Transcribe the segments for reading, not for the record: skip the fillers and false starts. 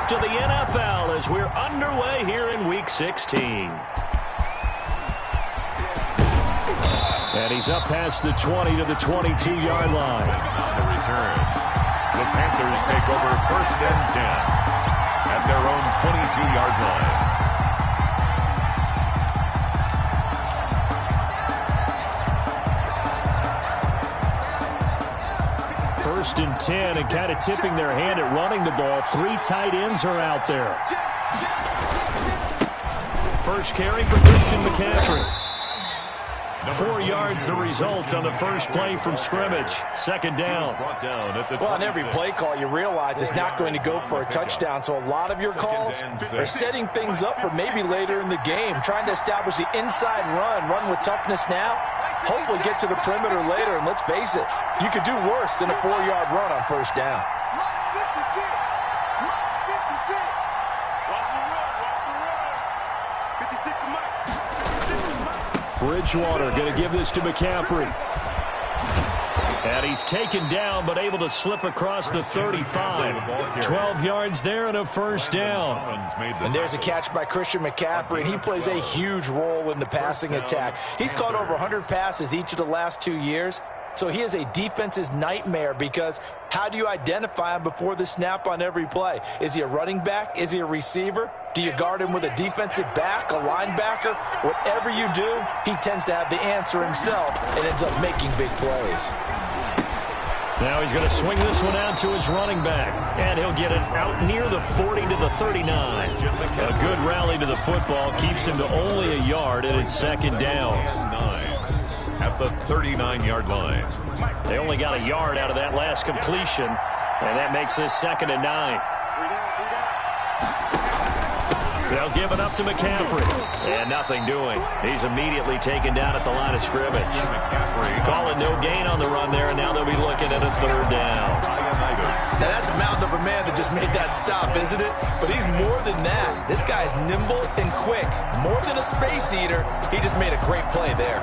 off to the NFL as we're underway here in Week 16. And he's up past the 20 to the 22-yard line. On the return, the Panthers take over 1st and 10 at their own 22-yard line. 1st and 10, and kind of tipping their hand at running the ball. 3 tight ends are out there. First carry for Christian McCaffrey. 4 yards the result on the first play from scrimmage. 2nd down. Well, on every play call, you realize it's not going to go for a touchdown. So a lot of your calls are setting things up for maybe later in the game, trying to establish the inside run with toughness now, hopefully get to the perimeter later. And let's face it, you could do worse than a 4-yard run on 1st down. Bridgewater going to give this to McCaffrey. And he's taken down, but able to slip across the 35. 12 yards there and a 1st down. And there's a catch by Christian McCaffrey, and he plays a huge role in the passing attack. He's caught over 100 passes each of the last 2 years. So he is a defense's nightmare because how do you identify him before the snap on every play? Is he a running back? Is he a receiver? Do you guard him with a defensive back, a linebacker? Whatever you do, he tends to have the answer himself and ends up making big plays. Now he's going to swing this one out to his running back, and he'll get it out near the 40 to the 39. A good rally to the football keeps him to only a yard, and it's 2nd down. At the 39-yard line. They only got a yard out of that last completion, and that makes this 2nd and 9. They'll give it up to McCaffrey, and nothing doing. He's immediately taken down at the line of scrimmage. Call it no gain on the run there, and now they'll be looking at a 3rd down. Now that's a mountain of a man that just made that stop, isn't it? But he's more than that. This guy's nimble and quick. More than a space eater, he just made a great play there.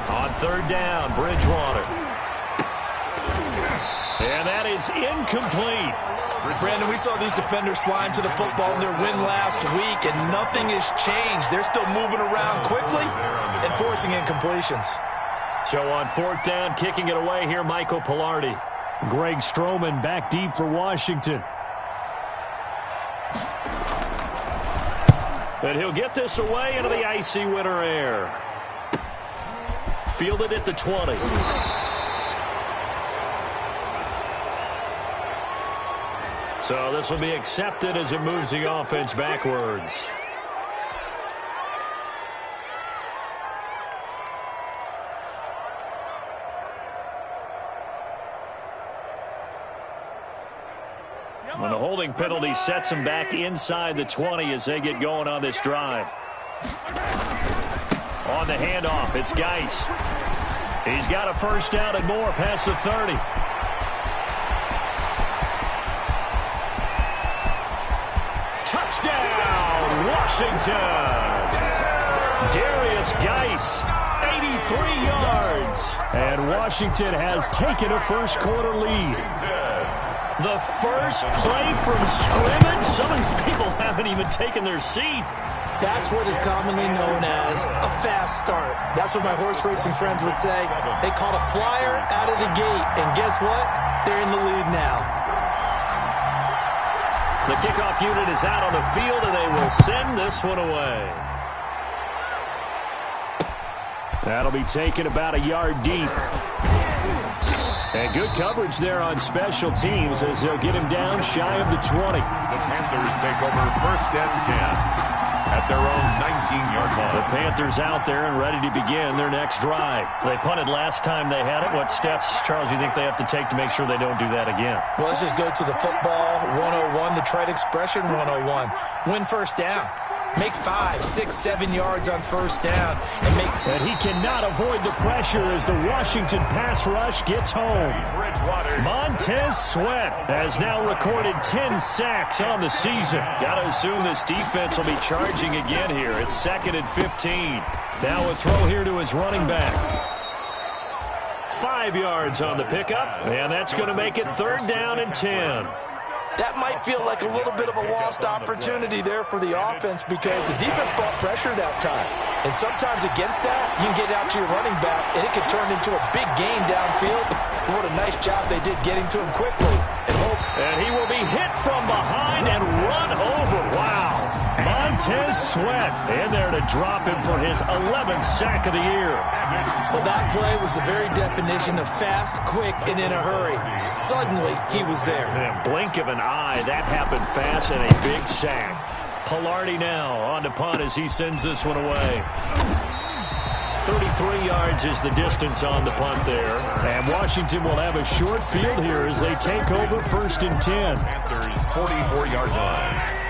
On 3rd down, Bridgewater. And that is incomplete. Brandon, we saw these defenders flying to the football in their win last week, and nothing has changed. They're still moving around quickly and forcing incompletions. So on 4th down, kicking it away here, Michael Pilardi. Greg Stroman back deep for Washington. But he'll get this away into the icy winter air. Fielded at the 20. So this will be accepted as it moves the offense backwards. When the holding penalty sets them back inside the 20 as they get going on this drive. On the handoff, it's Geis. He's got a 1st down and more past the 30. Touchdown, Washington! Darius Geis, 83 yards. And Washington has taken a first quarter lead. The first play from scrimmage? Some of these people haven't even taken their seat. That's what is commonly known as a fast start. That's what my horse racing friends would say. They caught a flyer out of the gate, and guess what? They're in the lead now. The kickoff unit is out on the field, and they will send this one away. That'll be taken about a yard deep. And good coverage there on special teams as they'll get him down shy of the 20. The Panthers take over 1st and 10 at their own 19-yard line. The Panthers out there and ready to begin their next drive. They punted last time they had it. What steps, Charles, you think they have to take to make sure they don't do that again? Well, let's just go to the football 101, the trade expression 101. Win first down. Make 5, 6, 7 yards on first down. And he cannot avoid the pressure as the Washington pass rush gets home. Montez Sweat has now recorded 10 sacks on the season. Got to assume this defense will be charging again here. It's 2nd and 15. Now a throw here to his running back. 5 yards on the pickup, and that's going to make it 3rd down and 10. That might feel like a little bit of a lost opportunity there for the offense because the defense brought pressure that time. And sometimes against that, you can get out to your running back, and it can turn into a big gain downfield. What a nice job they did getting to him quickly. And he will be hit from behind and run over. Wow. Montez Sweat in there to drop him for his 11th sack of the year. Well, that play was the very definition of fast, quick, and in a hurry. Suddenly, he was there. In a blink of an eye, that happened fast and a big sack. Pilardi now on to punt as he sends this one away. 33 yards is the distance on the punt there. And Washington will have a short field here as they take over 1st and 10. Panthers 44-yard line.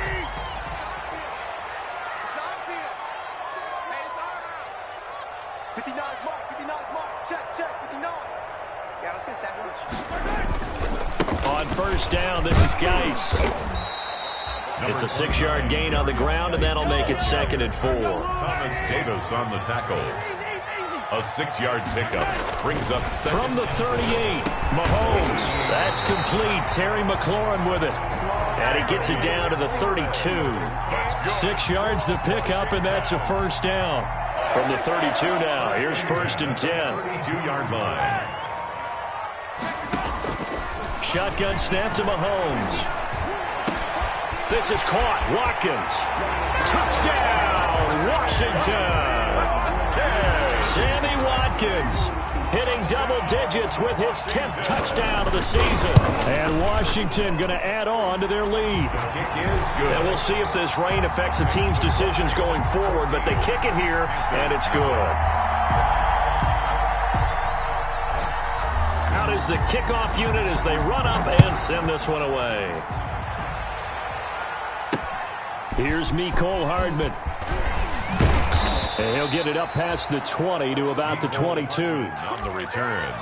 On first down, this is Geis. It's a 6-yard gain on the ground, and that'll make it 2nd and 4. Thomas Davis on the tackle. A 6-yard pickup brings up 7. From the 38, Mahomes. That's complete. Terry McLaurin with it. And he gets it down to the 32. 6 yards the pickup, and that's a 1st down. From the 32 now, here's 1st and 10. 32-yard line. Shotgun snap to Mahomes. This is caught. Watkins. Touchdown, Washington. Sammy Watkins hitting double digits with his 10th touchdown of the season. And Washington going to add on to their lead. Kick is good. And we'll see if this rain affects the team's decisions going forward, but they kick it here, and it's good. Out is the kickoff unit as they run up and send this one away. Here's Mecole Hardman. And he'll get it up past the 20 to about the 22. On the return,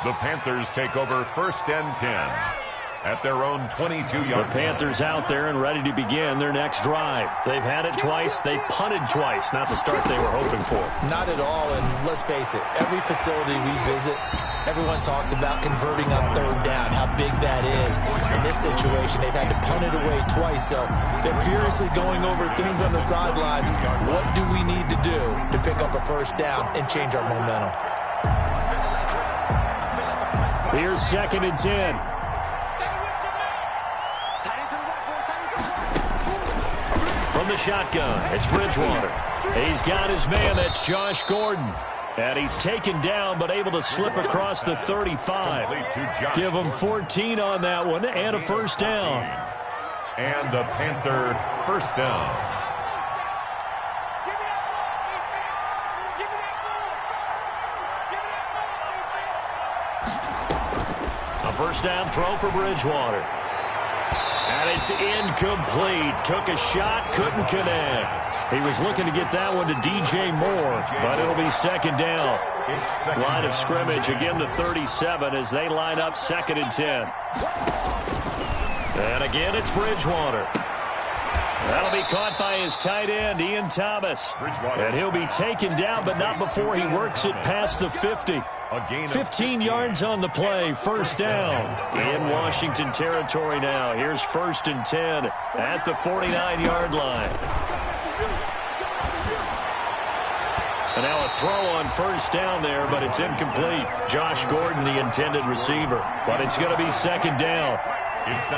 the Panthers take over 1st and 10 at their own 22-yard line. The Panthers out there and ready to begin their next drive. They've had it twice. They've punted twice. Not the start they were hoping for. Not at all, and let's face it, every facility we visit, everyone talks about converting on 3rd down, how big that is. In this situation, they've had to punt it away twice, so they're furiously going over things on the sidelines. What do we need to do to pick up a 1st down and change our momentum? Here's 2nd and 10. From the shotgun, it's Bridgewater. He's got his man, that's Josh Gordon. And he's taken down, but able to slip across the 35. Give him 14 on that one, and a 1st down. And a Panther 1st down. A 1st down throw for Bridgewater. And it's incomplete. Took a shot, couldn't connect. He was looking to get that one to DJ Moore, but it'll be 2nd down. Line of scrimmage, again the 37 as they line up 2nd and 10. And again, it's Bridgewater. That'll be caught by his tight end, Ian Thomas. And he'll be taken down, but not before he works it past the 50. 15 yards on the play, 1st down. In Washington territory now. Here's 1st and 10 at the 49-yard line. And now a throw on 1st down there, but it's incomplete. Josh Gordon, the intended receiver. But it's going to be 2nd down.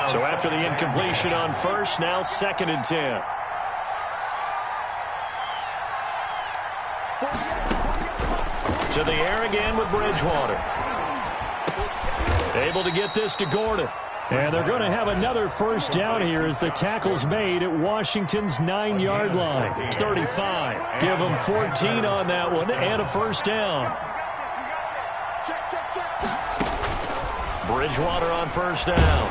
So after the incompletion on 1st, now 2nd and 10. To the air again with Bridgewater. Able to get this to Gordon. And they're going to have another first down here as the tackle's made at Washington's 9-yard line. 35. Give them 14 on that one and a first down. Bridgewater on first down.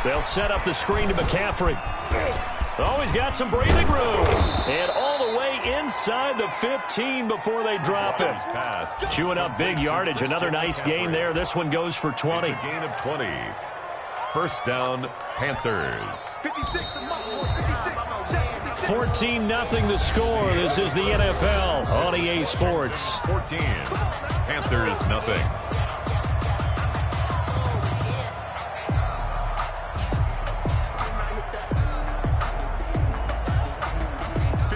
They'll set up the screen to McCaffrey. Oh, he's got some breathing room. And all the way inside the 15 before they drop him. Chewing up big yardage. Another nice gain there. This one goes for 20. Gain of 20. First down, Panthers. 14-0 the score. This is the NFL on EA Sports. 14. Panthers, nothing.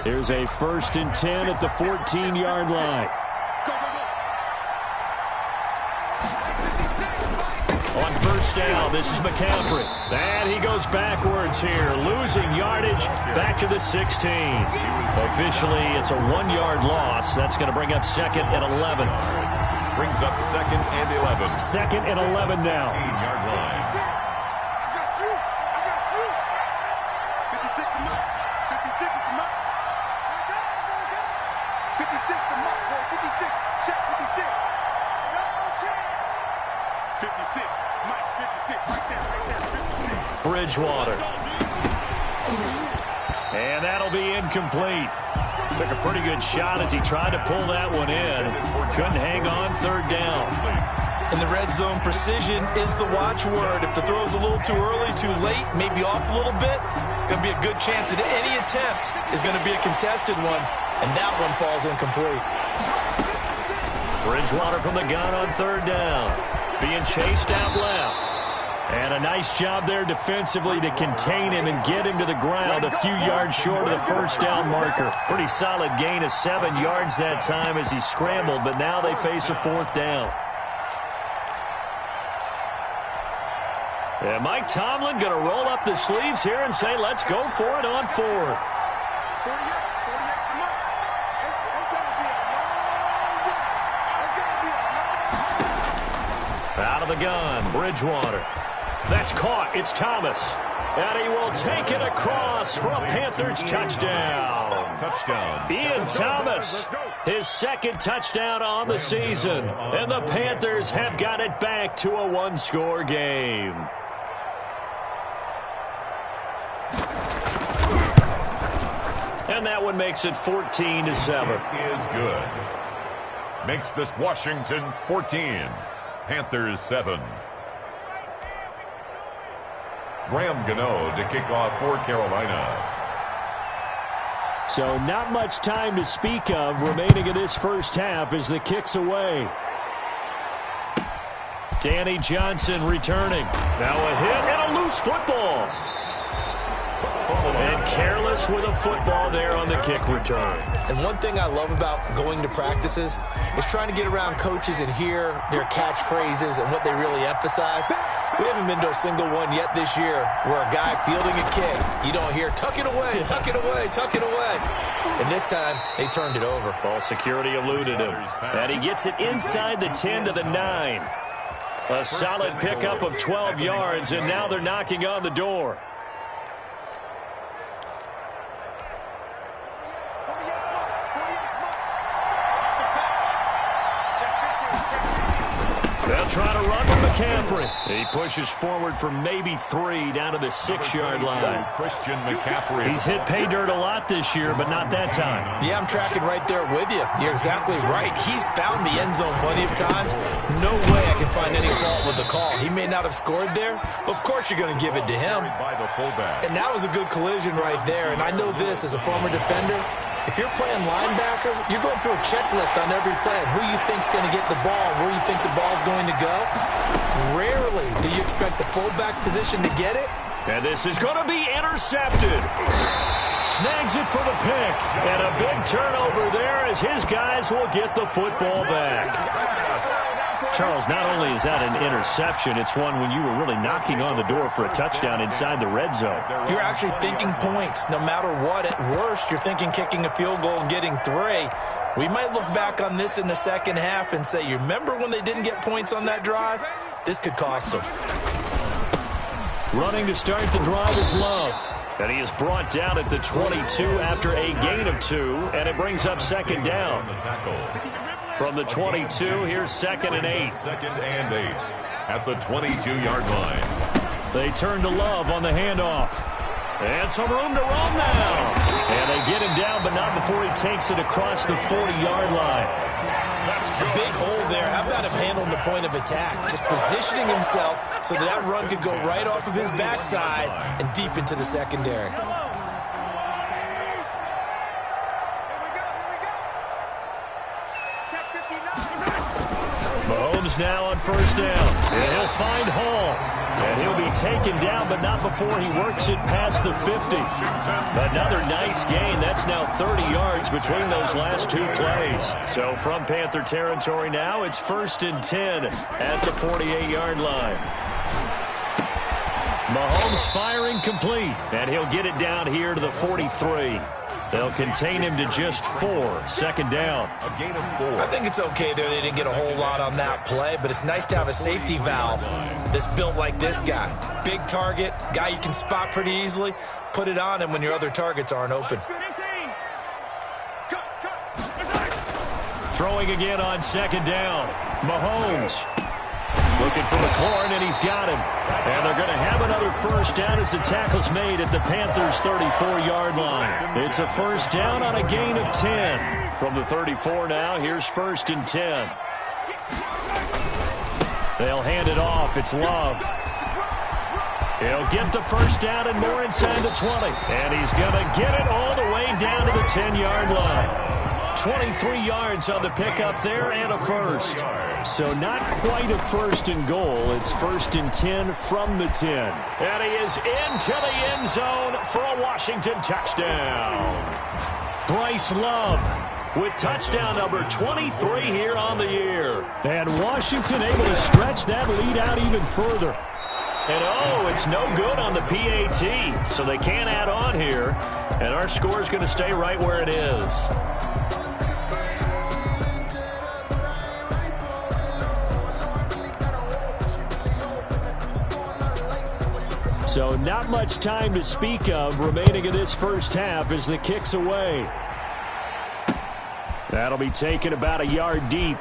Here's a 1st and 10 at the 14-yard line. On first down, this is McCaffrey. And he goes backwards here, losing yardage back to the 16. Officially, it's a 1-yard loss. That's going to bring up 2nd and 11. Brings up 2nd and 11. 2nd and 11 now. 16-yard line. Bridgewater. And that'll be incomplete. Took a pretty good shot as he tried to pull that one in. Couldn't hang on 3rd down. In the red zone, precision is the watchword. If the throw's a little too early, too late, maybe off a little bit, going to be a good chance that any attempt is going to be a contested one, and that one falls incomplete. Bridgewater from the gun on 3rd down. Being chased out left. And a nice job there defensively to contain him and get him to the ground a few yards short of the first down marker. Pretty solid gain of 7 yards that time as he scrambled, but now they face a 4th down. And Mike Tomlin going to roll up the sleeves here and say, let's go for it on 4th. Out of the gun, Bridgewater. That's caught. It's Thomas. And he will take it across for a Panthers touchdown. Touchdown. Ian Thomas, his 2nd touchdown on the season. And the Panthers have got it back to a 1-score game. And that one makes it 14-7. Is good. Makes this Washington 14. Panthers 7. Graham Gano to kick off for Carolina. So not much time to speak of remaining in this first half as the kick's away. Danny Johnson returning. Now a hit and a loose football. And careless with a football there on the kick return. And one thing I love about going to practices is trying to get around coaches and hear their catchphrases and what they really emphasize. We haven't been to a single one yet this year where a guy fielding a kick, you don't hear, tuck it away, tuck it away, tuck it away. And this time, they turned it over. Ball security eluded him. And he gets it inside the 10 to the 9. A solid pickup of 12 yards, and now they're knocking on the door. They'll try to run with McCaffrey. He pushes forward for maybe 3 down to the 6-yard line. Christian McCaffrey. He's hit pay dirt a lot this year, but not that time. Yeah, I'm tracking right there with you. You're exactly right. He's found the end zone plenty of times. No way I can find any fault with the call. He may not have scored there, but of course you're going to give it to him. By the fullback. And that was a good collision right there. And I know this as a former defender. If you're playing linebacker, you're going through a checklist on every play. Who you think's going to get the ball, where you think the ball's going to go. Rarely do you expect the fullback position to get it. And this is going to be intercepted. Snags it for the pick. And a big turnover there as his guys will get the football back. Charles, not only is that an interception, it's one when you were really knocking on the door for a touchdown inside the red zone. You're actually thinking points. No matter what, at worst, you're thinking kicking a field goal and getting 3. We might look back on this in the second half and say, you remember when they didn't get points on that drive? This could cost them. Running to start the drive is Love. And he is brought down at the 22 after a gain of 2, and it brings up second down. From the 22, here's 2nd and 8. 2nd and 8 at the 22-yard line. They turn to Love on the handoff. And some room to roam now. And they get him down, but not before he takes it across the 40-yard line. A big hole there. How about him handling the point of attack? Just positioning himself so that run could go right off of his backside and deep into the secondary. Mahomes now on first down. And he'll find Hall. And he'll be taken down, but not before he works it past the 50. Another nice gain. That's now 30 yards between those last 2 plays. So from Panther territory now, it's 1st and 10 at the 48-yard line. Mahomes firing complete, and he'll get it down here to the 43. They'll contain him to just 4. 2nd down. A gain of 4. I think it's okay there. They didn't get a whole lot on that play, but it's nice to have a safety valve that's built like this guy. Big target, guy you can spot pretty easily. Put it on him when your other targets aren't open. Throwing again on 2nd down. Mahomes looking for McLaurin, and he's got him. And they're going to have another first down as the tackle's made at the Panthers' 34-yard line. It's a first down on a gain of 10. From the 34 now, here's 1st and 10. They'll hand it off. It's Love. He'll get the first down and more inside the 20. And he's going to get it all the way down to the 10-yard line. 23 yards on the pickup there and a first. So not quite a 1st and goal. It's 1st and 10 from the 10. And he is into the end zone for a Washington touchdown. Bryce Love with touchdown number 23 here on the year. And Washington able to stretch that lead out even further. And oh, it's no good on the PAT. So they can't add on here. And our score is going to stay right where it is. So not much time to speak of remaining in this first half as the kick's away. That'll be taken about a yard deep.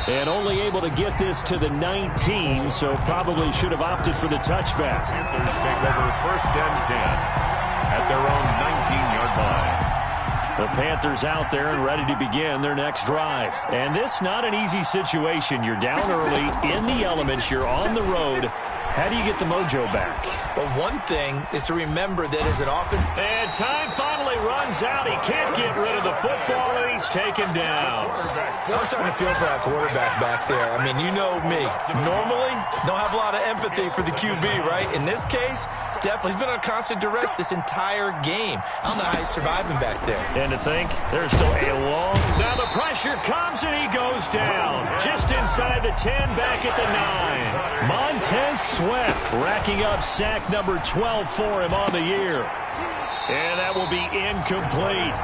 And only able to get this to the 19, so probably should have opted for the touchback. Panthers take over 1st and 10 at their own 19-yard line. The Panthers out there and ready to begin their next drive. And this not an easy situation. You're down early, in the elements, you're on the road. How do you get the mojo back? Well, one thing is to remember that as it often... And time finally runs out. He can't get rid of the football, and he's taken down. I'm starting to feel for that quarterback back there. I mean, you know me. Normally, don't have a lot of empathy for the QB, right? In this case, definitely. He's been under constant duress this entire game. I don't know how he's surviving back there. And to think, there's still a long... Now the pressure comes, and he goes down. Just inside the 10, back at the 9. Montez Sweat racking up sack number 12 for him on the year. And that will be incomplete.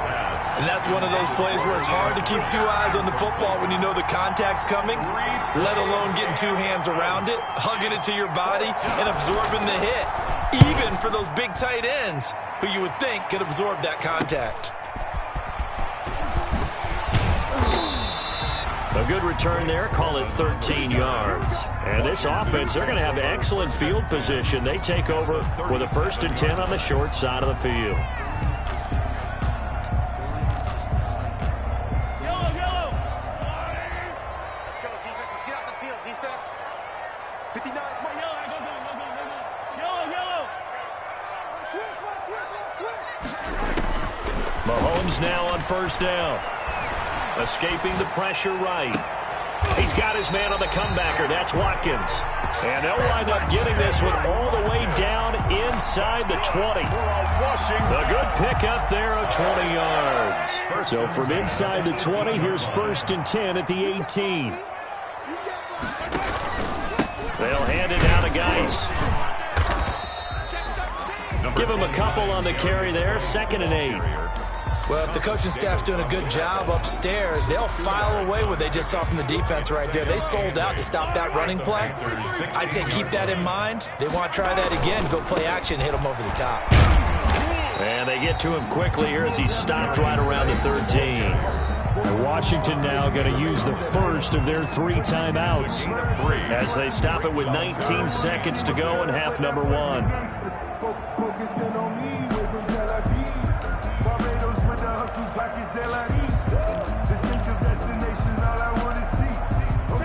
And that's one of those plays where it's hard to keep 2 eyes on the football when you know the contact's coming, let alone getting 2 hands around it, hugging it to your body, and absorbing the hit. Even for those big tight ends who you would think could absorb that contact. A good return there, call it 13 yards. And this offense, they're going to have excellent field position. They take over with a 1st and 10 on the short side of the field. Yellow. Let's go, defense. Let's get out the field, defense. 59. Come on, yellow. Go. Yellow. Switch. Mahomes now on first down. Escaping the pressure right. He's got his man on the comebacker. That's Watkins. And they'll wind up getting this one all the way down inside the 20. A good pickup there of 20 yards. So from inside the 20, here's 1st and 10 at the 18. They'll hand it down to Geis. Give him a couple on the carry there. 2nd and 8. Well, if the coaching staff's doing a good job upstairs, they'll file away what they just saw from the defense right there. They sold out to stop that running play. I'd say keep that in mind. They want to try that again, go play action, hit them over the top. And they get to him quickly here as he's stopped right around the 13. And Washington now going to use the first of their 3 timeouts as they stop it with 19 seconds to go in half number 1.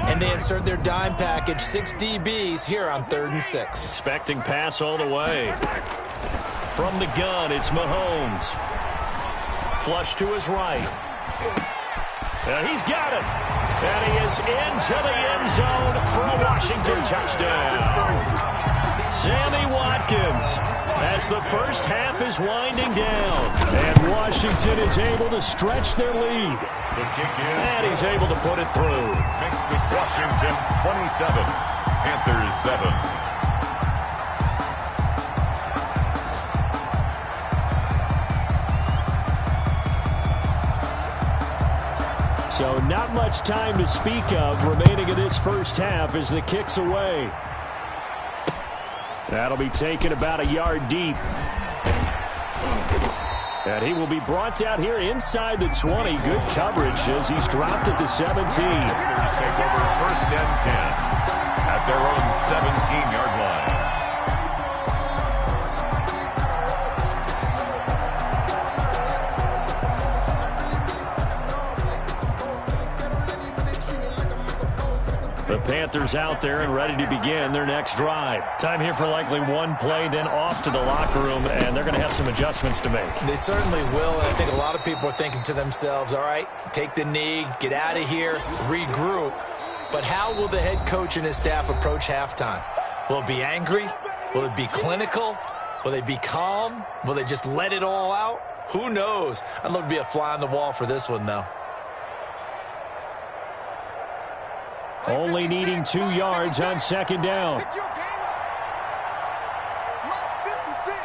And they insert their dime package, 6 DBs here on 3rd and 6. Expecting pass all the way. From the gun, it's Mahomes. Flush to his right. And he's got it. And he is into the end zone for a Washington touchdown. Sammy Watkins as the first half is winding down. And Washington is able to stretch their lead. And he's able to put it through. Makes this Washington 27, Panthers 7. So not much time to speak of remaining in this first half as the kick's away. That'll be taken about a yard deep. And he will be brought down here inside the 20. Good coverage as he's dropped at the 17. Panthers take over 1st and 10 at their own 17-yard line. The Panthers out there and ready to begin their next drive. Time here for likely one play, then off to the locker room, and they're going to have some adjustments to make. They certainly will, and I think a lot of people are thinking to themselves, all right, take the knee, get out of here, regroup. But how will the head coach and his staff approach halftime? Will it be angry? Will it be clinical? Will they be calm? Will they just let it all out? Who knows? I'd love to be a fly on the wall for this one, though. Only needing 2 yards on 2nd down. Pick your game up. Mike's 56.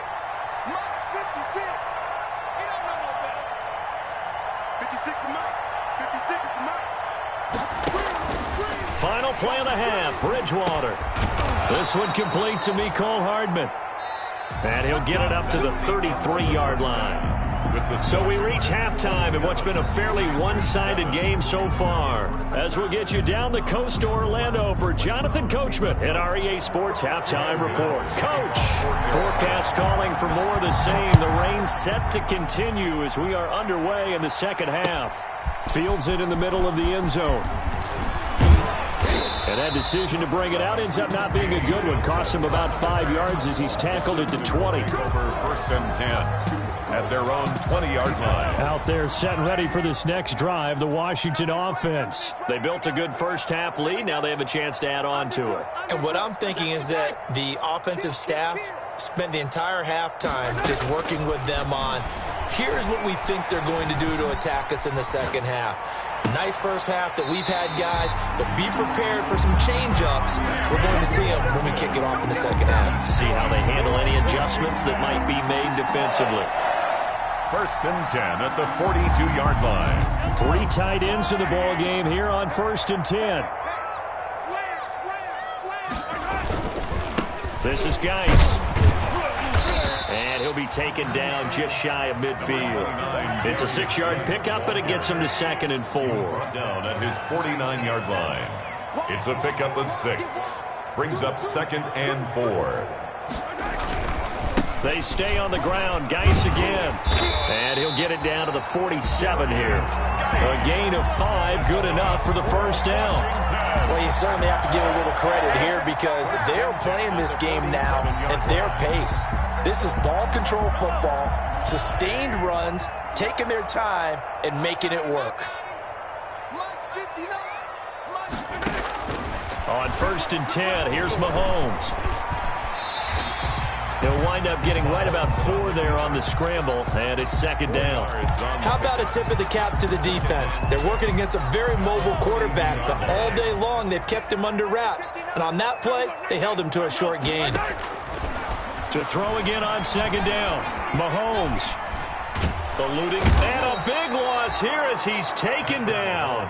Mike's 56. He don't know no better. 56 to Mike. 56 to Mike. Final play of the half, Bridgewater. This one complete to Mecole Hardman. And he'll get it up to the 33-yard line. So we reach halftime in what's been a fairly one-sided game so far. As we'll get you down the coast to Orlando for Jonathan Coachman at our EA Sports Halftime Report. Coach, forecast calling for more of the same. The rain set to continue as we are underway in the second half. Fields it in the middle of the end zone. And that decision to bring it out ends up not being a good one. Costs him about 5 yards as he's tackled it to 20. Over 1st and 10 at their own 20-yard line. Out there set and ready for this next drive, the Washington offense. They built a good first half lead. Now they have a chance to add on to it. And what I'm thinking is that the offensive staff spent the entire halftime just working with them on, here's what we think they're going to do to attack us in the second half. Nice first half that we've had, guys, but be prepared for some change-ups. We're going to see them when we kick it off in the second half. See how they handle any adjustments that might be made defensively. 1st and 10 at the 42-yard line. 3 tight ends in the ball game here on 1st and 10. This is Geis. And he'll be taken down just shy of midfield. It's a 6-yard pickup, but it gets him to 2nd and 4. Down at his 49-yard line. It's a pickup of 6. Brings up 2nd and 4. They stay on the ground. Geis again. And he'll get it down to the 47 here. A gain of 5, good enough for the first down. Well, you certainly have to give a little credit here because they're playing this game now at their pace. This is ball control football, sustained runs, taking their time, and making it work. On 1st and 10, here's Mahomes. He'll wind up getting right about 4 there on the scramble, and it's 2nd down. How about a tip of the cap to the defense? They're working against a very mobile quarterback, but all day long they've kept him under wraps. And on that play, they held him to a short gain. To throw again on 2nd down, Mahomes. Eluding, and a big loss here as he's taken down.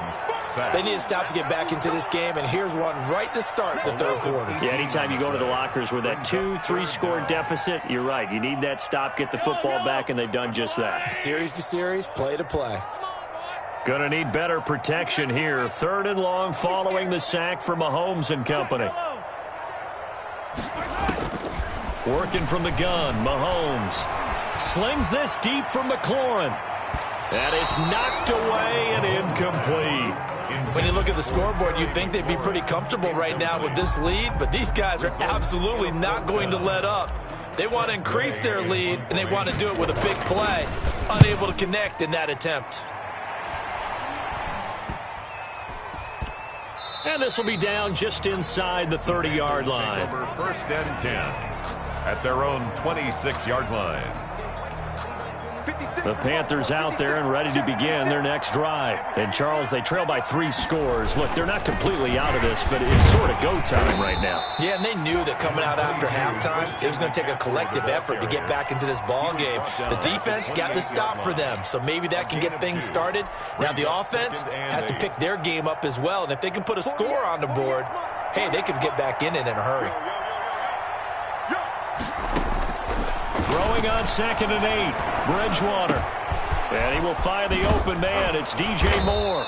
They need to stop to get back into this game, and here's one right to start the third quarter. Yeah, anytime you go to the lockers with that 2-3 score deficit, you're right. You need that stop, get the football back, and they've done just that. Series to series, play to play. Gonna need better protection here. 3rd and long following the sack for Mahomes and company. Working from the gun, Mahomes slings this deep from McLaurin. And it's knocked away and incomplete. When you look at the scoreboard, you'd think they'd be pretty comfortable right now with this lead, but these guys are absolutely not going to let up. They want to increase their lead, and they want to do it with a big play. Unable to connect in that attempt. And this will be down just inside the 30-yard line. Over 1st and 10 at their own 26-yard line. The Panthers out there and ready to begin their next drive. And, Charles, they trail by 3 scores. Look, they're not completely out of this, but it's sort of go time right now. Yeah, and they knew that coming out after halftime, it was going to take a collective effort to get back into this ball game. The defense got the stop for them, so maybe that can get things started. Now the offense has to pick their game up as well, and if they can put a score on the board, hey, they could get back in it in a hurry. Throwing on 2nd and 8, Bridgewater. And he will find the open man. It's DJ Moore.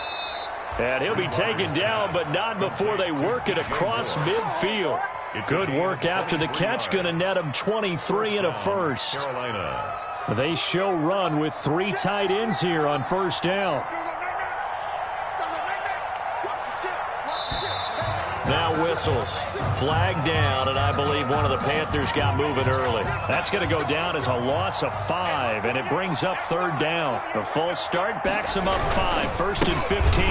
And he'll be taken down, but not before they work it across midfield. Good work after the catch. Going to net him 23 and a first. They show run with 3 tight ends here on 1st down. Now whistles. Flag down, and I believe one of the Panthers got moving early. That's going to go down as a loss of 5, and it brings up 3rd down. The false start backs him up 5. 1st and 15.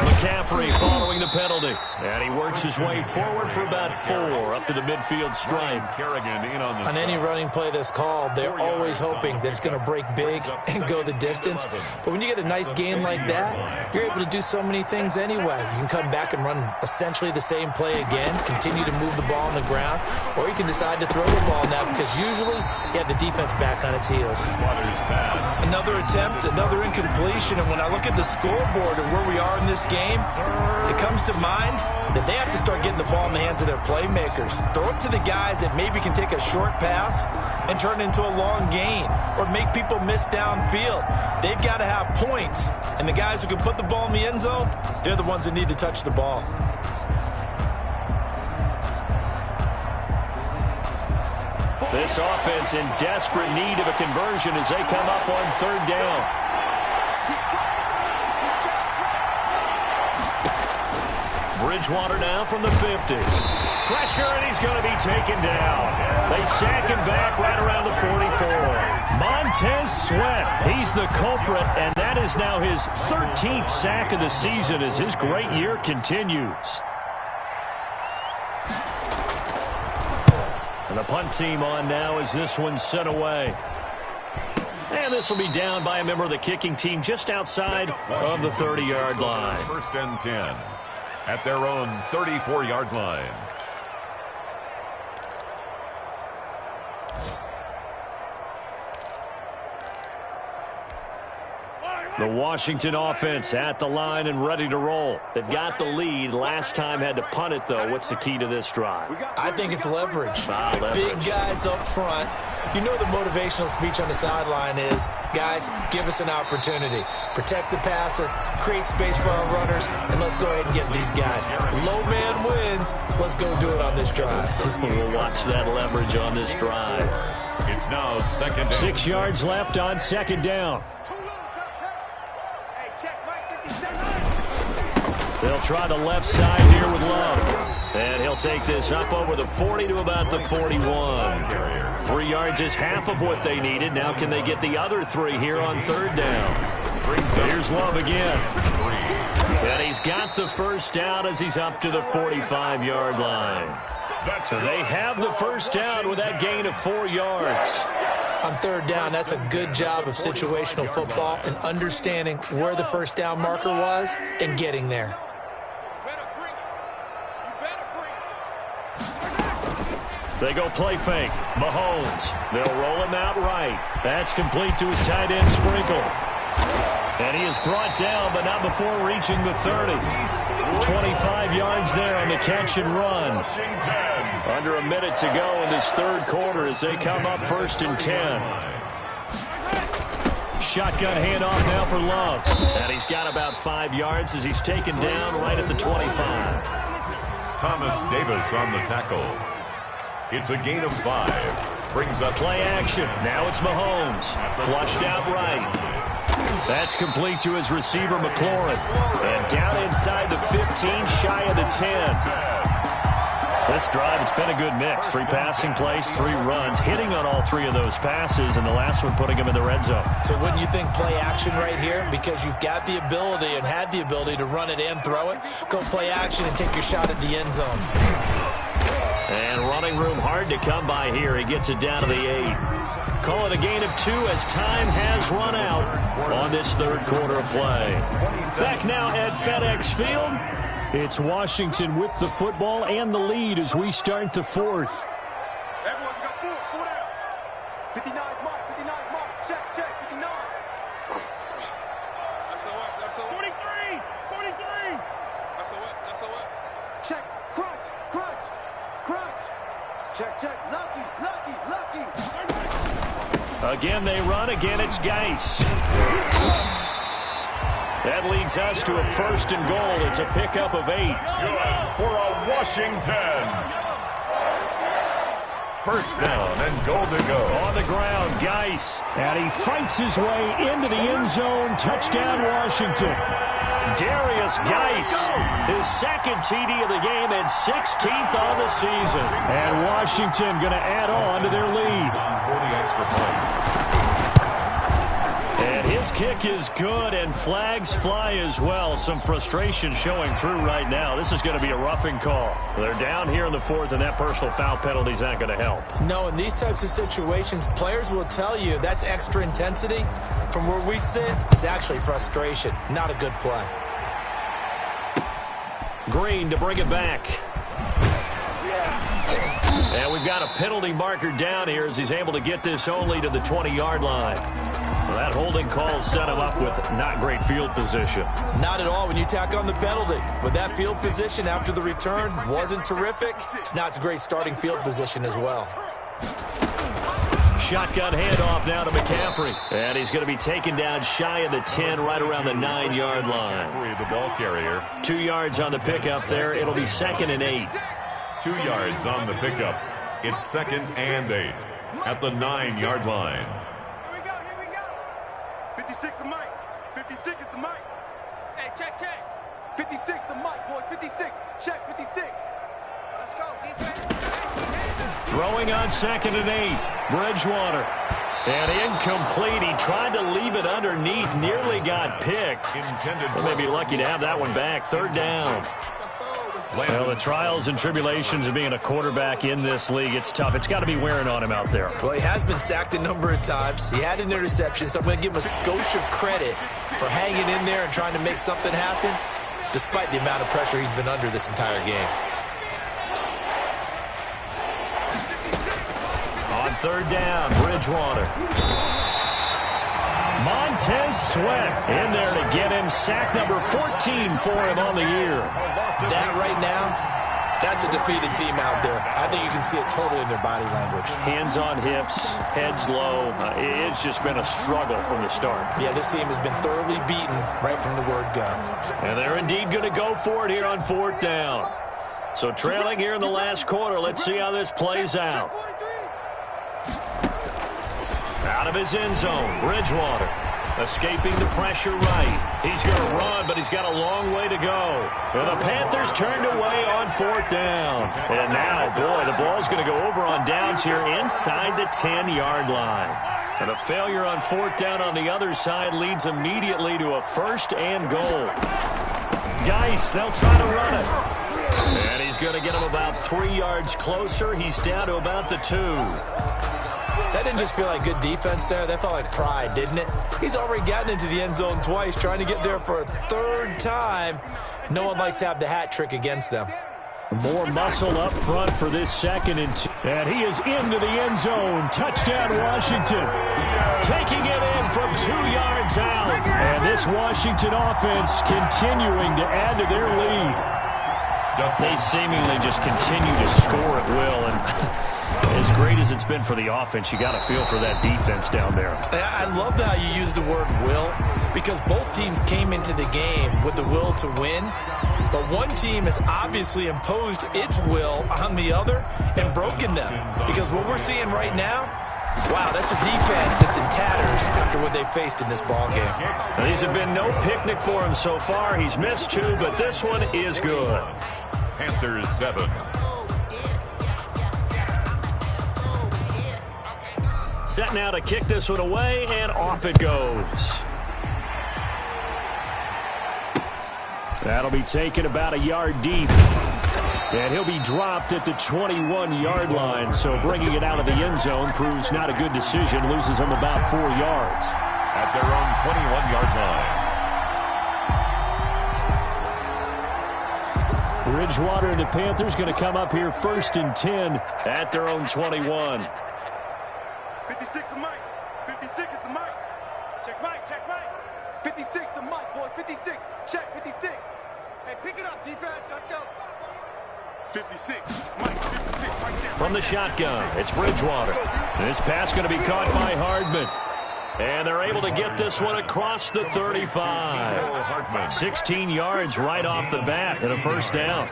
McCaffrey following the penalty. And he works his way forward for about 4 up to the midfield stripe. On any running play that's called, they're always hoping that it's going to break big and go the distance. But when you get a nice game like that, you're able to do so many things anyway. You can come back and run essentially the same play again, continue to move the ball on the ground, or you can decide to throw the ball now because usually you have the defense back on its heels. Another attempt, another incompletion, and when I look at the scoreboard and where we are in this game, it comes to mind that they have to start getting the ball in the hands of their playmakers. Throw it to the guys that maybe can take a short pass and turn it into a long gain or make people miss downfield. They've got to have points, and the guys who can put the ball in the end zone, they're the ones that need to touch the ball. This offense in desperate need of a conversion as they come up on 3rd down. Bridgewater now from the 50. Pressure, and he's going to be taken down. They sack him back right around the 44. Montez Sweat, he's the culprit, and that is now his 13th sack of the season as his great year continues. And the punt team on now as this one's sent away. And this will be down by a member of the kicking team just outside of the 30-yard line. 1st and 10 at their own 34-yard line. The Washington offense at the line and ready to roll. They've got the lead. Last time had to punt it, though. What's the key to this drive? I think it's leverage. Leverage. Big guys up front. You know the motivational speech on the sideline is, guys, give us an opportunity. Protect the passer, create space for our runners, and let's go ahead and get these guys. Low man wins. Let's go do it on this drive. We'll watch that leverage on this drive. It's now 2nd down. 6 yards left on 2nd down. They'll try the left side here with Love. And he'll take this up over the 40 to about the 41. 3 yards is half of what they needed. Now can they get the other 3 here on 3rd down? Here's Love again. And he's got the 1st down as he's up to the 45-yard line. So they have the 1st down with that gain of 4 yards. On 3rd down, that's a good job of situational football and understanding where the 1st down marker was and getting there. They go play fake. Mahomes. They'll roll him out right. That's complete to his tight end, Sprinkle. And he is brought down, but not before reaching the 30. 25 yards there on the catch and run. Under a minute to go in this third quarter as they come up 1st and 10. Shotgun handoff now for Love. And he's got about 5 yards as he's taken down right at the 25. Thomas Davis on the tackle. It's a gain of 5. Brings up play action. Now it's Mahomes. Flushed out right. That's complete to his receiver, McLaurin. And down inside the 15, shy of the 10. This drive, it's been a good mix. 3 passing plays, 3 runs, hitting on all 3 of those passes, and the last one putting him in the red zone. So wouldn't you think play action right here? Because you've got the ability and had the ability to run it and throw it. Go play action and take your shot at the end zone. And running room hard to come by here. He gets it down to the 8. Call it a gain of 2 as time has run out on this third quarter of play. Back now at FedEx Field. It's Washington with the football and the lead as we start the fourth. Everyone's got 4 down. 59 Mike, 59 Mike. Check, 59. SOS. 43. SOS. Check, crunch. Check. Lucky. Again they run, again it's Geis. That leads us to a 1st and goal. It's a pickup of 8. Good for a Washington. 1st down and goal to go. On the ground, Geis. And he fights his way into the end zone. Touchdown, Washington. Darius Geis, his 2nd TD of the game and 16th on the season. And Washington going to add on to their lead. For the extra point. And his kick is good, and flags fly as well. Some frustration showing through right now. This is going to be a roughing call. They're down here in the 4th, and that personal foul penalty is not going to help. No, in these types of situations, players will tell you that's extra intensity. From where we sit, it's actually frustration. Not a good play. Green to bring it back. And we've got a penalty marker down here as he's able to get this only to the 20-yard line. Well, that holding call set him up with not great field position. Not at all when you tack on the penalty. With that field position after the return wasn't terrific. It's not a great starting field position as well. Shotgun handoff now to McCaffrey. And he's going to be taken down shy of the 10, right around the 9-yard line. The ball carrier. 2 yards on the pickup there. It'll be 2nd and 8. 2 yards on the pickup. It's 2nd and 8 at the 9-yard line. Here we go. 56 to Mike. 56 is the Mike. Hey, check. 56 to Mike, boys. 56. Check, 56. Let's go. Throwing on 2nd and 8. Bridgewater. And incomplete. He tried to leave it underneath. Nearly got picked. They may be lucky to have that one back. 3rd down. Well, the trials and tribulations of being a quarterback in this league, it's tough. It's got to be wearing on him out there. Well, he has been sacked a number of times. He had an interception, so I'm going to give him a skosh of credit for hanging in there and trying to make something happen, despite the amount of pressure he's been under this entire game. On 3rd down, Bridgewater. Montez Sweat in there to get him. Sack number 14 for him on the year. That right now, that's a defeated team out there. I think you can see it totally in their body language. Hands on hips, heads low. It's just been a struggle from the start. Yeah, this team has been thoroughly beaten right from the word go. And they're indeed going to go for it here on 4th down. So trailing here in the last quarter. Let's see how this plays out. Out of his end zone, Bridgewater. Escaping the pressure right. He's going to run, but he's got a long way to go. And the Panthers turned away on 4th down. And now, boy, the ball's going to go over on downs here inside the 10-yard line. And a failure on 4th down on the other side leads immediately to a 1st and goal. Geis, they'll try to run it. And he's going to get him about 3 yards closer. He's down to about the 2. That didn't just feel like good defense there. That felt like pride, didn't it? He's already gotten into the end zone twice, trying to get there for a 3rd time. No one likes to have the hat trick against them. More muscle up front for this 2nd and 2. And he is into the end zone. Touchdown, Washington. Taking it in from 2 yards out. And this Washington offense continuing to add to their lead. They seemingly just continue to score at will. And as great as it's been for the offense, you got to feel for that defense down there. I love how you use the word will, because both teams came into the game with the will to win. But one team has obviously imposed its will on the other and broken them. Because what we're seeing right now, wow, that's a defense that's in tatters after what they faced in this ballgame. Now, these have been no picnic for him so far. He's missed 2, but this one is good. Panthers 7. Set now to kick this one away, and off it goes. That'll be taken about a yard deep. And he'll be dropped at the 21-yard line. So bringing it out of the end zone proves not a good decision. Loses him about 4 yards. At their own 21-yard line. Bridgewater and the Panthers going to come up here 1st and 10 at their own 21. 56 the mic. 56 is the mic. Check mic, check mic. 56 the mic, boys. 56. Check 56. Hey, pick it up, defense. Let's go. 56. Mike, 56 right there. From the shotgun, it's Bridgewater. This pass going to be caught by Hardman. And they're able to get this one across the 35. 16 yards right off the bat and a 1st down.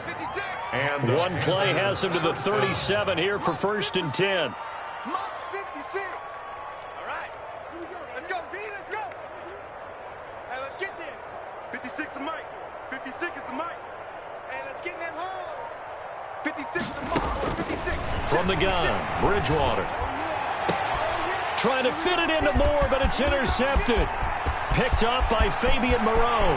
And one play has him to the 37 here for 1st and 10. Mike's 56. All right. Let's go, B. Let's go. Hey, let's get this. 56 the mic. 56 is the mic. Hey, let's get in them holes. 56 the mic. 56. From the gun, Bridgewater. Trying to fit it into Moore, but it's intercepted. Picked up by Fabian Moreau.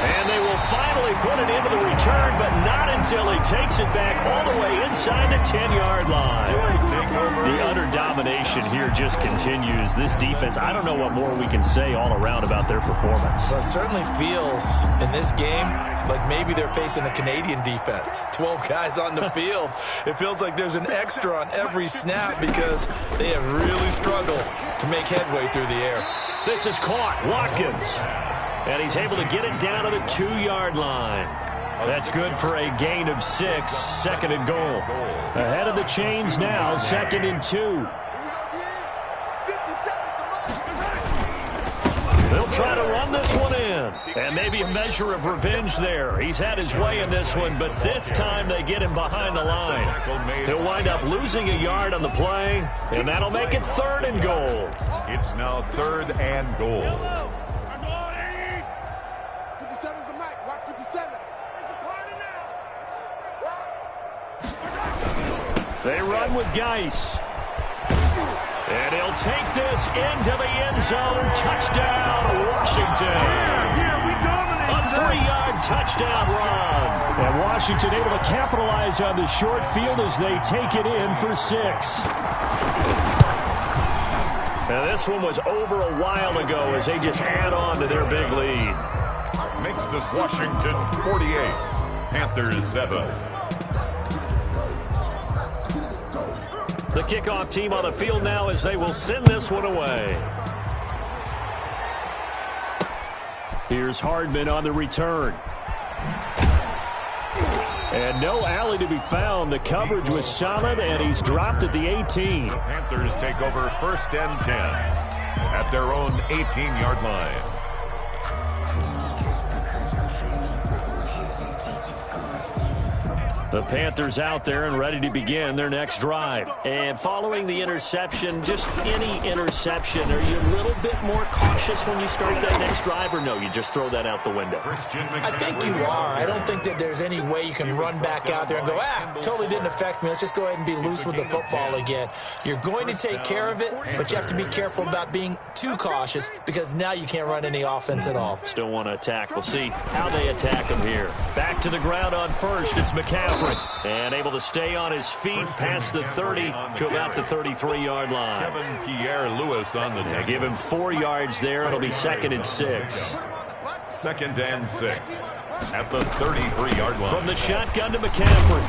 And they will finally put it into the return, but not until he takes it back all the way inside the 10-yard line. The utter domination here just continues. This defense, I don't know what more we can say all around about their performance. Well, it certainly feels in this game like maybe they're facing a Canadian defense. 12 guys on the field. It feels like there's an extra on every snap because they have really struggled to make headway through the air. This is caught. Watkins. And he's able to get it down to the 2-yard line. That's good for a gain of 6. 2nd and goal. Ahead of the chains now. 2nd and 2. They'll try to run this one in. And maybe a measure of revenge there. He's had his way in this one, but this time they get him behind the line. He'll wind up losing a yard on the play, and that'll make it 3rd and goal. It's now 3rd and goal. 57 is the mic. Watch 57. It's a party now. They run with Geis. And he'll take this into the end zone. Touchdown, Washington. A 3-yard touchdown run. And Washington able to capitalize on the short field as they take it in for 6. Now this one was over a while ago as they just add on to their big lead. Makes this Washington 48. Panthers 7. The kickoff team on the field now as they will send this one away. Here's Hardman on the return. And no alley to be found. The coverage was solid, and he's dropped at the 18. The Panthers take over 1st and 10 at their own 18-yard line. The Panthers out there and ready to begin their next drive. And following the interception, just any interception, are you a little bit more cautious when you start that next drive, or no, you just throw that out the window? I think you are. I don't think that there's any way you can run back out there and go, totally didn't affect me. Let's just go ahead and be loose with the football again. You're going to take care of it, but you have to be careful about being too cautious because now you can't run any offense at all. Still want to attack. We'll see how they attack him here. Back to the ground on first. It's McCaffrey. And able to stay on his feet past the 30 to about the 33-yard line. Kevin Pierre-Louis on the tackle. Give him 4 yards there. It'll be 2nd and 6. 2nd and 6. at the 33-yard line. From the shotgun to McCaffrey.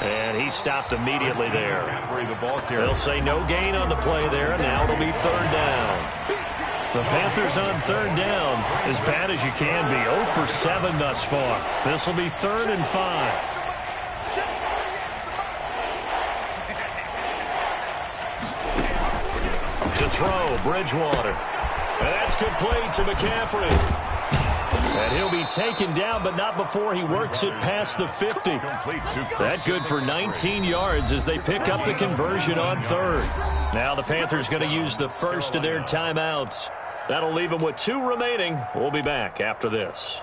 And he stopped immediately there. They'll say no gain on the play there, and now it'll be third down. The Panthers on third down, as bad as you can be. 0 for 7 thus far. This will be 3rd and 5. To throw, Bridgewater. And that's complete to McCaffrey. And he'll be taken down, but not before he works it past the 50. That good for 19 yards as they pick up the conversion on third. Now the Panthers going to use the first of their timeouts. That'll leave them with 2 remaining. We'll be back after this.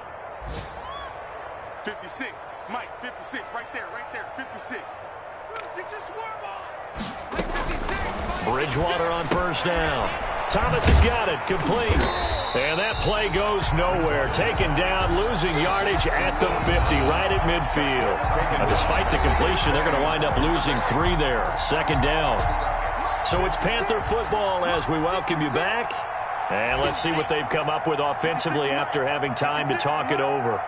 56. Mike, 56. Right there, 56. Get your swarm on. Mike, 56. Bridgewater on first down. Thomas has got it. Complete. And that play goes nowhere. Taken down, losing yardage at the 50, right at midfield. Now, despite the completion, they're going to wind up losing 3 there. 2nd down. So it's Panther football as we welcome you back. And let's see what they've come up with offensively after having time to talk it over.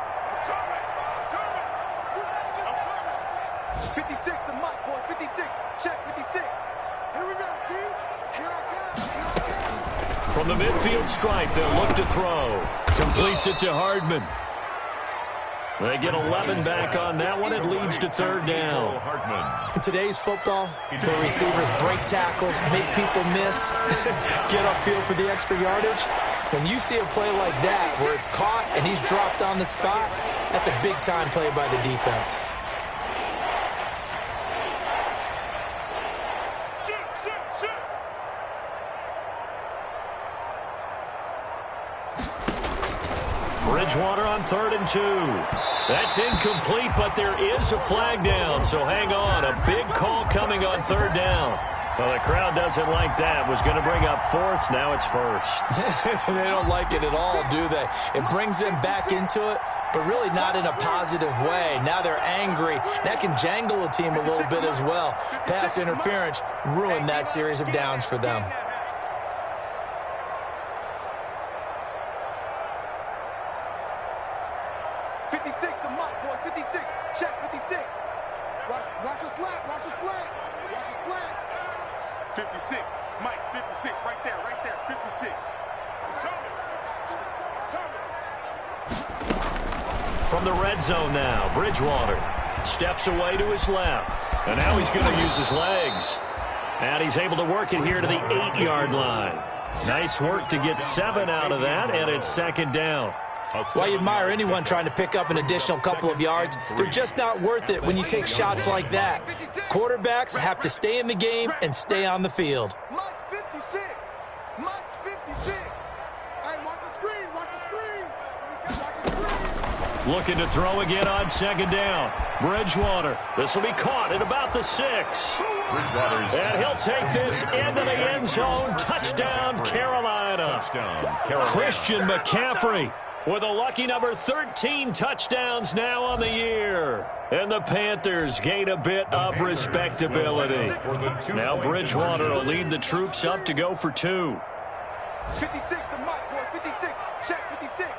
56 to Mike, boys. 56. Check 56. Here we go, T. Here I come. From the midfield stripe, they'll look to throw. Completes it to Hardman. They get 11 back on that one. It leads to 3rd down. In today's football, where receivers break tackles, make people miss, get upfield for the extra yardage, when you see a play like that where it's caught and he's dropped on the spot, that's a big-time play by the defense. Bridgewater on 3rd and 2. That's incomplete, but there is a flag down, so hang on. A big call coming on 3rd down. Well, the crowd doesn't like that. Was going to bring up 4th. Now it's 1st. They don't like it at all, do they? It brings them back into it, but really not in a positive way. Now they're angry. That can jangle a team a little bit as well. Pass interference ruined that series of downs for them. 56 to Mike, boys. 56. Check 56. Watch your slant. Watch your slant. Watch your slant. 56. Mike, 56. Right there. 56. From the red zone now, Bridgewater steps away to his left. And now he's going to use his legs. And he's able to work it here to the 8-yard line. Nice work to get 7 out of that, and it's 2nd down. Well, you admire anyone trying to pick up an additional couple of yards. They're just not worth it when you take shots like that. Quarterbacks have to stay in the game and stay on the field. Mike's 56. Mike's 56. Hey, watch the screen. Watch the screen. Watch the screen. Looking to throw again on 2nd down. Bridgewater. This will be caught at about the 6. And he'll take this into the end zone. Touchdown, Carolina. Christian McCaffrey with a lucky number 13 touchdowns now on the year. And the Panthers gain a bit of respectability. Now Bridgewater will lead the troops up to go for 2. 56 to Mike, boys. 56. Check 56.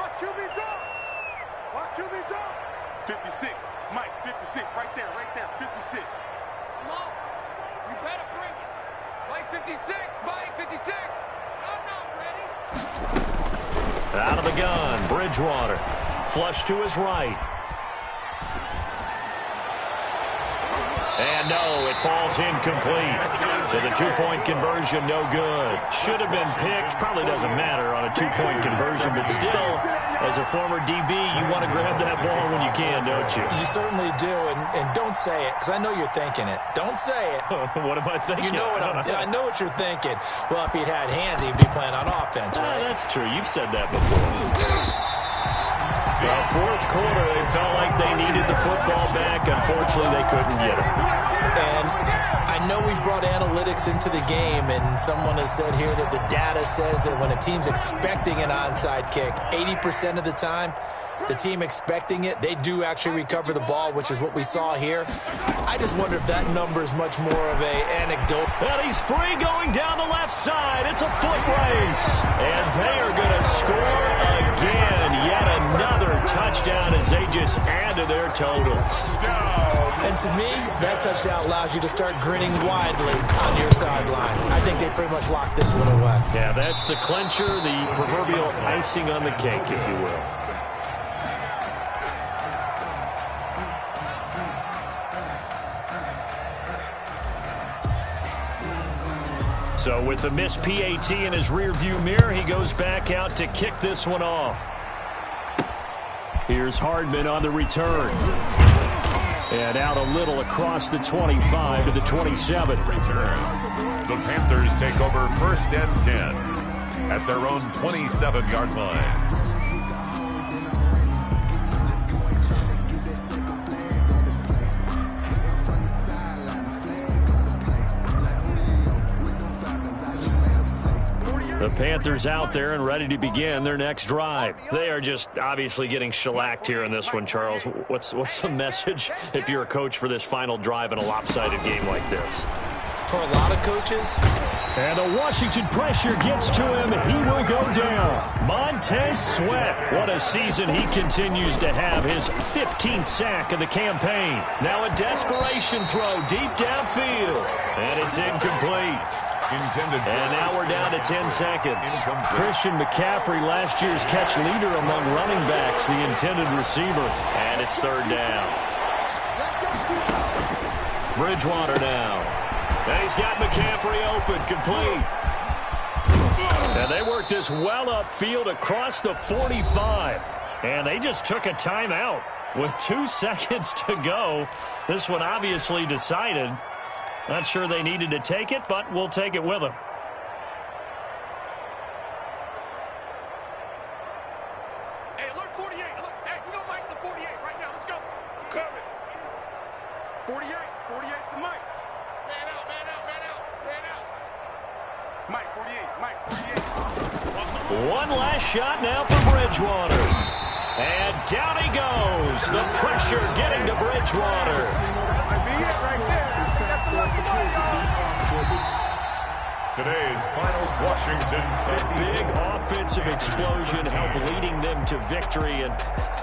Watch QB jump. Watch QB jump. 56. Mike, 56. Right there. 56. Come on. You better bring it. Mike, 56. Mike, 56. I'm not ready. Out of the gun, Bridgewater. Flush to his right. And no, it falls incomplete. So the 2-point conversion, no good. Should have been picked. Probably doesn't matter on a 2-point conversion, but still, as a former DB, you want to grab that ball when you can, don't you? You certainly do, and don't say it, because I know you're thinking it. Don't say it. What am I thinking? You know what I know what you're thinking. Well, if he'd had hands, he'd be playing on offense, right? That's true. You've said that before. Well, 4th quarter, they felt like they needed the football back. Unfortunately, they couldn't get it. And I know we brought analytics into the game, and someone has said here that the data says that when a team's expecting an onside kick, 80% of the time, the team expecting it, they do actually recover the ball, which is what we saw here. I just wonder if that number is much more of an anecdote. Well, he's free going down the left side. It's a foot race. And they are going to score again. Yet another touchdown. as they just add to their totals. And to me, that touchdown allows you to start grinning widely on your sideline. I think they pretty much locked this one away. Yeah, that's the clincher, the proverbial icing on the cake, if you will. So with the missed PAT in his rearview mirror, he goes back out to kick this one off. Here's Hardman on the return. And out a little across the 25 to the 27. The Panthers take over 1st and 10 at their own 27-yard line. The Panthers out there and ready to begin their next drive. They are just obviously getting shellacked here in this one, Charles. What's the message if you're a coach for this final drive in a lopsided game like this? For a lot of coaches. And the Washington pressure gets to him. He will go down. Montez Sweat. What a season he continues to have. His 15th sack of the campaign. Now a desperation throw deep downfield. And it's incomplete. And now we're down to 10 seconds. Christian McCaffrey, last year's catch leader among running backs, the intended receiver. And it's 3rd down. Bridgewater now. And he's got McCaffrey open, complete. And they worked this well upfield across the 45. And they just took a timeout with 2 seconds to go. This one obviously decided. Not sure they needed to take it, but we'll take it with them. Hey, alert 48. Look, hey, we're going to mic the 48 right now. Let's go. Cover it. 48. 48's the mic. Man out, man out, man out, man out. Mike 48, Mike 48. One last shot now for Bridgewater. And down he goes. The pressure getting to Bridgewater. Might be it right there. Today's final Washington. A big offensive explosion helped leading them to victory. And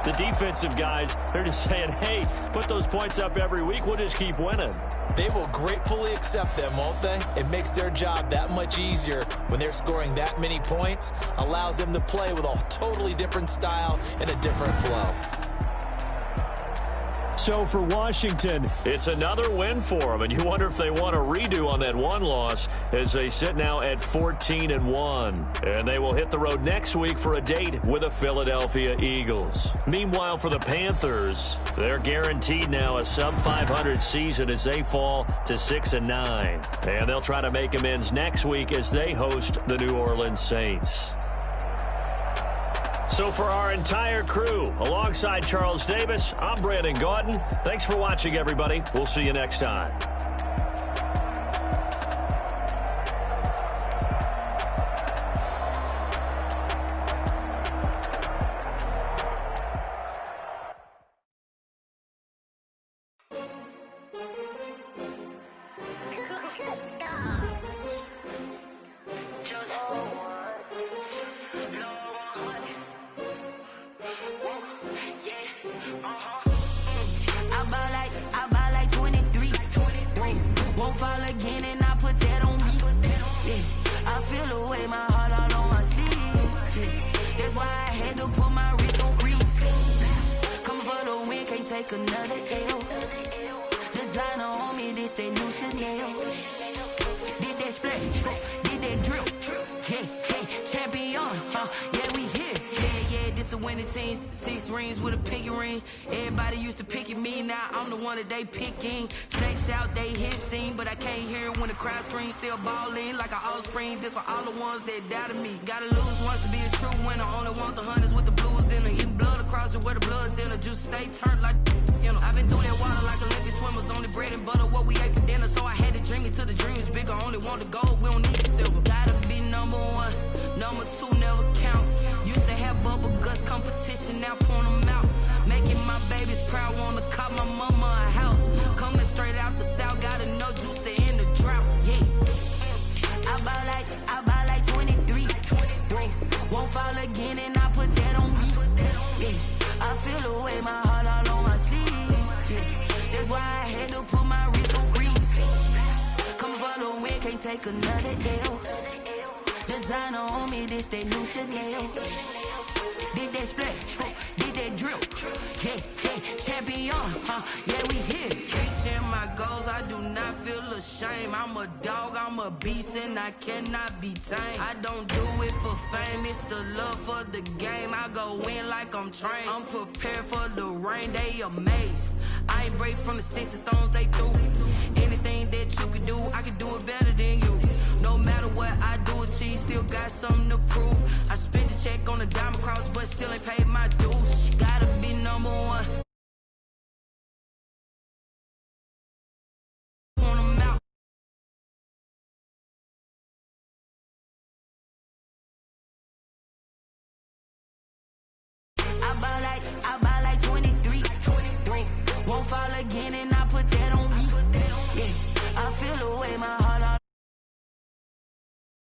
the defensive guys, they're just saying, hey, put those points up every week. We'll just keep winning. They will gratefully accept them, won't they? It makes their job that much easier when they're scoring that many points. Allows them to play with a totally different style and a different flow. So for Washington, it's another win for them, and you wonder if they want a redo on that one loss as they sit now at 14-1. And they will hit the road next week for a date with the Philadelphia Eagles. Meanwhile, for the Panthers, they're guaranteed now a sub-500 season as they fall to 6-9. And they'll try to make amends next week as they host the New Orleans Saints. So for our entire crew, alongside Charles Davis, I'm Brandon Gauton. Thanks for watching, everybody. We'll see you next time. I buy like 23. Won't fall again and I put that on me. Yeah, I feel the way, my heart all on my sleeve. Yeah, that's why I had to put my wrist on freeze. Coming for the win, can't take another L. Designer on me, this that new Chanel. Did that splash, did that drip. Yeah, champion, yeah, we here. Yeah, this the winning team. 6 rings with a pinky ring. Everybody used to picking me, now I'm the one that they picking. Snakes out, they hit scene, but I can't hear it when the crowd screams. Still balling like an offspring. This for all the ones that doubted me. Gotta lose once to be a true winner. Only want the hunters with the blues in them. Eating blood across it where the blood dinner. Juice stay turned like, you know. I've been through that water like Olympic swimmers. Only bread and butter, what we ate for dinner. So I had to dream it till the dream is bigger. Only want the gold, we don't need the silver. Gotta be number 1, number 2 never count. Used to have bubble guts competition, now point them out. Making my babies proud, wanna cop my mama a house. Coming straight out the south, gotta know juice to end the drought. Yeah, I buy like 23. Won't fall again and I put that on me. Yeah, I feel the way my heart all on my sleeve. Yeah. That's why I had to put my wrist on freeze. Coming for the win, can't take another L. Designer on me, this that new Chanel. Did that splash, did that drill. Yeah, yeah, champion, yeah, we here. Reaching my goals, I do not feel ashamed. I'm a dog, I'm a beast, and I cannot be tamed. I don't do it for fame, it's the love for the game. I go in like I'm trained. I'm prepared for the rain, they amazed. I ain't break from the sticks and stones they threw. Anything that you can do, I can do it better than you. No matter what I do, achieve, still got something to prove. I spent the check on the diamond cross, but still ain't paid my dues. Gotta be number one. On them out. I buy like 23. Won't fall again and